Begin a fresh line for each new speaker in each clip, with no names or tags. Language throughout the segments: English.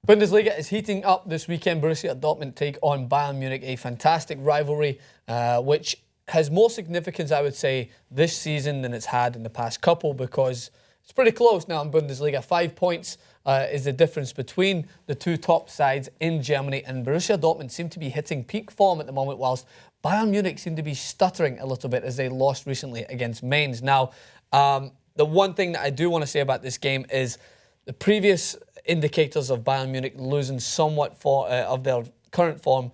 Bundesliga is heating up this weekend. Borussia Dortmund take on Bayern Munich, a fantastic rivalry, which has more significance, I would say, this season than it's had in the past couple, because it's pretty close now in Bundesliga. 5 points is the difference between the two top sides in Germany, and Borussia Dortmund seem to be hitting peak form at the moment, whilst Bayern Munich seem to be stuttering a little bit as they lost recently against Mainz. Now, the one thing that I do want to say about this game is the previous indicators of Bayern Munich losing somewhat of their current form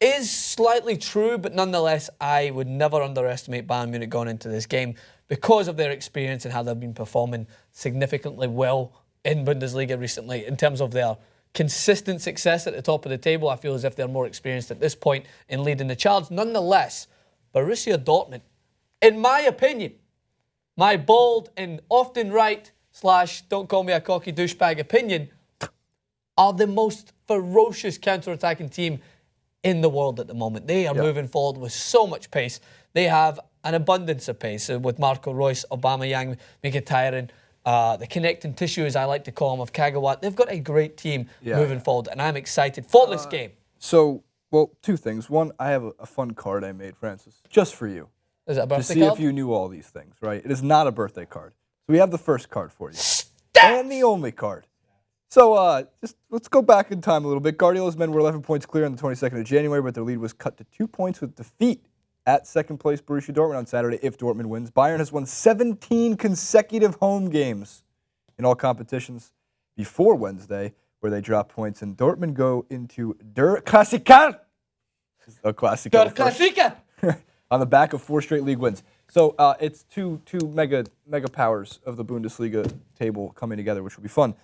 is slightly true, but nonetheless, I would never underestimate Bayern Munich going into this game because of their experience and how they've been performing significantly well in Bundesliga recently. In terms of their consistent success at the top of the table, I feel as if they're more experienced at this point in leading the charge. Nonetheless, Borussia Dortmund, in my opinion, my bold and often right / don't call me a cocky douchebag opinion, are the most ferocious counter-attacking team in the world at the moment. They are moving forward with so much pace. They have an abundance of pace with Marco Reus, Aubameyang, Mkhitaryan, the connecting tissue, as I like to call them, of Kagawa. They've got a great team moving forward, and I'm excited for this game.
So, well, two things. One, I have a fun card I made, Francis, just for you.
Is it a birthday
card? To see
card?
if you knew all these things, right? It is not a birthday card. So we have the first card for you.
Stats!
And the only card. So just let's go back in time a little bit. Guardiola's men were 11 points clear on the 22nd of January, but their lead was cut to 2 points with defeat at second place Borussia Dortmund on Saturday if Dortmund wins. Bayern has won 17 consecutive home games in all competitions before Wednesday, where they drop points, and Dortmund go into Der Klassiker. A Klassiker.
Der Klassiker!
On the back of 4 straight league wins. So it's two mega powers of the Bundesliga table coming together, which will be fun.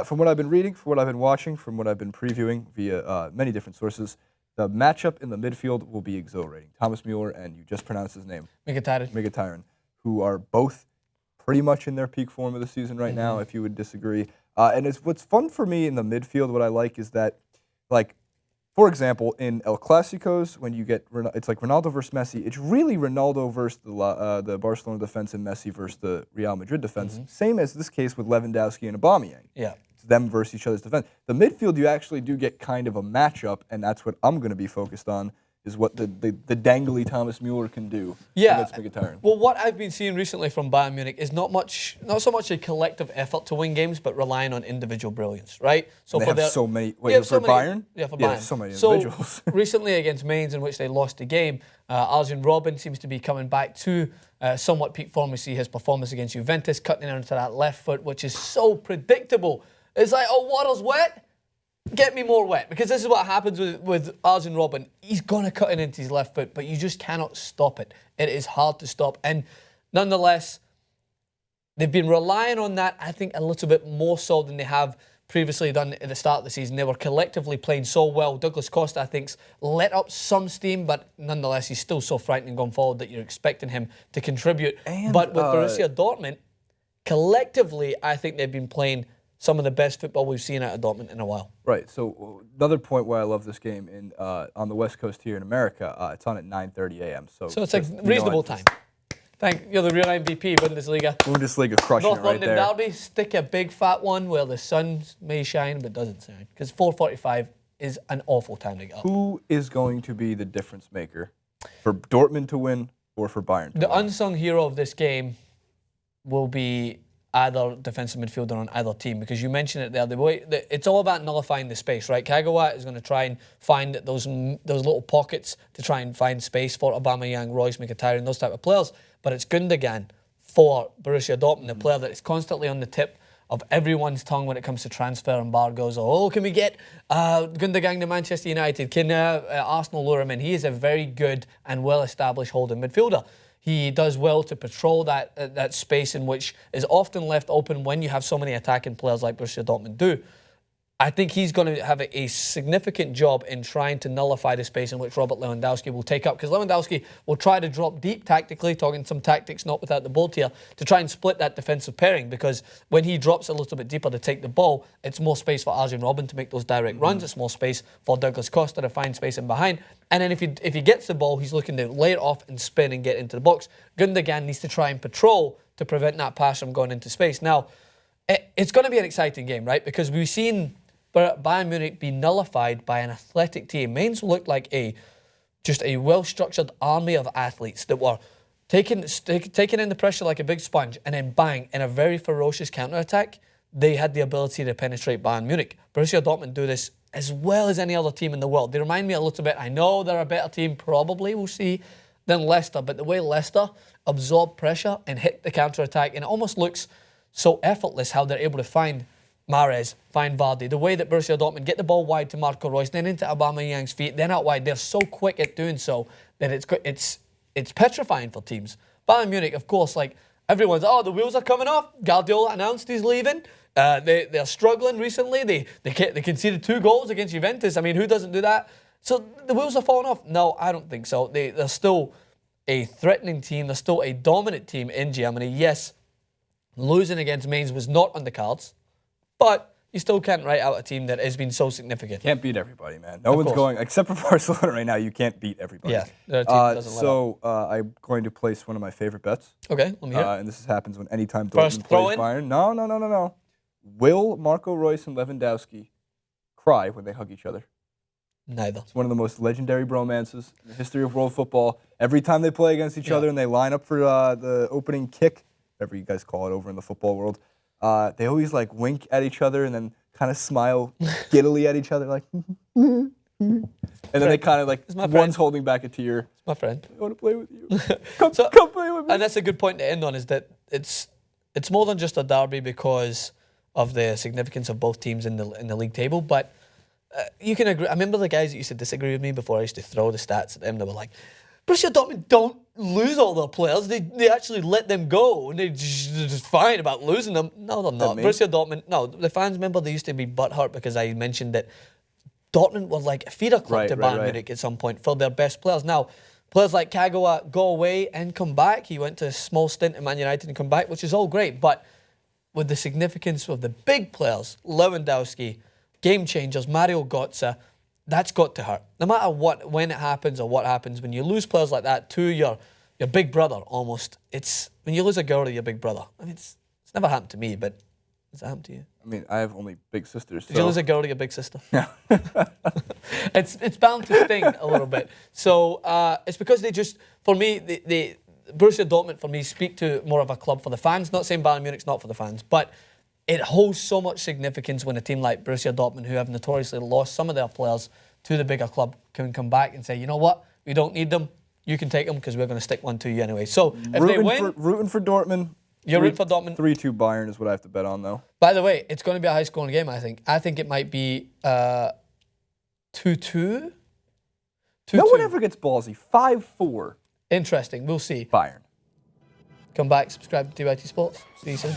From what I've been reading, from what I've been watching, from what I've been previewing via many different sources, the matchup in the midfield will be exhilarating. Thomas Müller and you just pronounced his name, Mkhitaryan, who are both pretty much in their peak form of the season right now, if you would disagree. And what's fun for me in the midfield, what I like is that, like, for example, in El Clasicos, when you get, it's like Ronaldo versus Messi, it's really Ronaldo versus the Barcelona defense and Messi versus the Real Madrid defense. Same as this case with Lewandowski and Aubameyang.
Yeah.
It's them versus each other's defense. The midfield, you actually do get kind of a matchup, and that's what I'm going to be focused on, is what the dangly Thomas Müller can do against Mkhitaryan.
Well, what I've been seeing recently from Bayern Munich is not so much a collective effort to win games, but relying on individual brilliance, right?
So they have so many. Wait, for Bayern?
Yeah, for Bayern.
Yeah, so many individuals.
So recently against Mainz, in which they lost the game, Arjen Robben seems to be coming back to somewhat peak form. We see his performance against Juventus, cutting into that left foot, which is so predictable. It's like, oh, water's wet. Get me more wet, because this is what happens with Arjen Robben. He's going to cut it into his left foot, but you just cannot stop it. It is hard to stop. And nonetheless, they've been relying on that, I think, a little bit more so than they have previously done at the start of the season. They were collectively playing so well. Douglas Costa, I think, let up some steam, but nonetheless, he's still so frightening going forward that you're expecting him to contribute. But with Borussia Dortmund, collectively, I think they've been playing some of the best football we've seen out of Dortmund in a while.
Right. So another point why I love this game on the West Coast here in America, it's on at 9:30 a.m. So
it's a reasonable time. You're the real MVP, Bundesliga.
Bundesliga crushing it right there.
North London derby, stick a big fat one where the sun may shine but doesn't shine, because 4:45 is an awful time to get up.
Who is going to be the difference maker for Dortmund to win or for Bayern to win?
The unsung hero of this game will be either defensive midfielder on either team, because you mentioned it there. It's all about nullifying the space, right? Kagawa is going to try and find those little pockets to try and find space for Aubameyang, Reus, Mkhitaryan, those type of players. But it's Gundogan for Borussia Dortmund, the player that is constantly on the tip of everyone's tongue when it comes to transfer embargoes. Oh, can we get Gundogan to Manchester United? Can Arsenal lure him in? He is a very good and well-established holding midfielder. He does well to patrol that space in which is often left open when you have so many attacking players like Borussia Dortmund do. I think he's going to have a significant job in trying to nullify the space in which Robert Lewandowski will take up, because Lewandowski will try to drop deep tactically, talking some tactics not without the ball tier, to try and split that defensive pairing, because when he drops a little bit deeper to take the ball, it's more space for Arjen Robben to make those direct runs, it's more space for Douglas Costa to find space in behind, and then if he gets the ball, he's looking to lay it off and spin and get into the box. Gundogan needs to try and patrol to prevent that pass from going into space. Now, it's going to be an exciting game, right? Because we've seen but Bayern Munich be nullified by an athletic team. Mainz looked like just a well-structured army of athletes that were taking in the pressure like a big sponge, and then bang, in a very ferocious counter-attack, they had the ability to penetrate Bayern Munich. Borussia Dortmund do this as well as any other team in the world. They remind me a little bit, I know they're a better team, probably, we'll see, than Leicester, but the way Leicester absorb pressure and hit the counter-attack, and it almost looks so effortless how they're able to find Mahrez, find Vardy. The way that Borussia Dortmund get the ball wide to Marco Reus, then into Aubameyang's feet, then out wide. They're so quick at doing so that it's petrifying for teams. Bayern Munich, of course, like everyone's, the wheels are coming off. Guardiola announced he's leaving. They're struggling recently. They conceded 2 goals against Juventus. I mean, who doesn't do that? So the wheels are falling off. No, I don't think so. They're still a threatening team. They're still a dominant team in Germany. Yes, losing against Mainz was not on the cards, but you still can't write out a team that has been so significant.
Can't beat everybody, man. No one's going, except for Barcelona right now, you can't beat everybody.
Yeah, their team doesn't let up.
I'm going to place one of my favorite bets.
Okay, let me hear it.
And this happens when anytime Dortmund plays Bayern. No. Will Marco Reus and Lewandowski cry when they hug each other?
Neither.
It's one of the most legendary bromances in the history of world football. Every time they play against each other and they line up for the opening kick, whatever you guys call it over in the football world, they always like wink at each other and then kind of smile giddily at each other, like, and then they kind of like, one's holding back a tear.
It's my friend.
I want to play with you. Come play with me.
And that's a good point to end on, is that it's more than just a derby because of the significance of both teams in the league table, but you can agree. I remember the guys that used to disagree with me before. I used to throw the stats at them. They were like, Borussia Dortmund don't lose all their players. They actually let them go, and they're just fine about losing them. No, they're not. Borussia Dortmund, no. The fans, remember, they used to be butthurt because I mentioned that Dortmund were like a feeder club to Bayern Munich at some point for their best players. Now, players like Kagawa go away and come back. He went to a small stint at Man United and come back, which is all great. But with the significance of the big players, Lewandowski, game changers, Mario Götze, that's got to hurt. No matter what, when it happens or what happens, when you lose players like that to your big brother almost, it's when you lose a girl to your big brother. I mean, it's never happened to me, but has it happened to you?
I mean, I have only big sisters.
Did you lose a girl to your big sister? Yeah. It's bound to sting a little bit. So it's because they just, for me, the Borussia Dortmund, for me, speak to more of a club for the fans. Not saying Bayern Munich's not for the fans, but it holds so much significance when a team like Borussia Dortmund, who have notoriously lost some of their players to the bigger club, can come back and say, you know what, we don't need them. You can take them because we're going to stick one to you anyway. So if they win,
rooting for Dortmund.
You're rooting for Dortmund.
3-2 Bayern is what I have to bet on, though.
By the way, it's going to be a high-scoring game. I think. I think it might be 2-2.
No one ever gets ballsy. 5-4.
Interesting. We'll see.
Bayern.
Come back. Subscribe to TYT Sports. See you soon.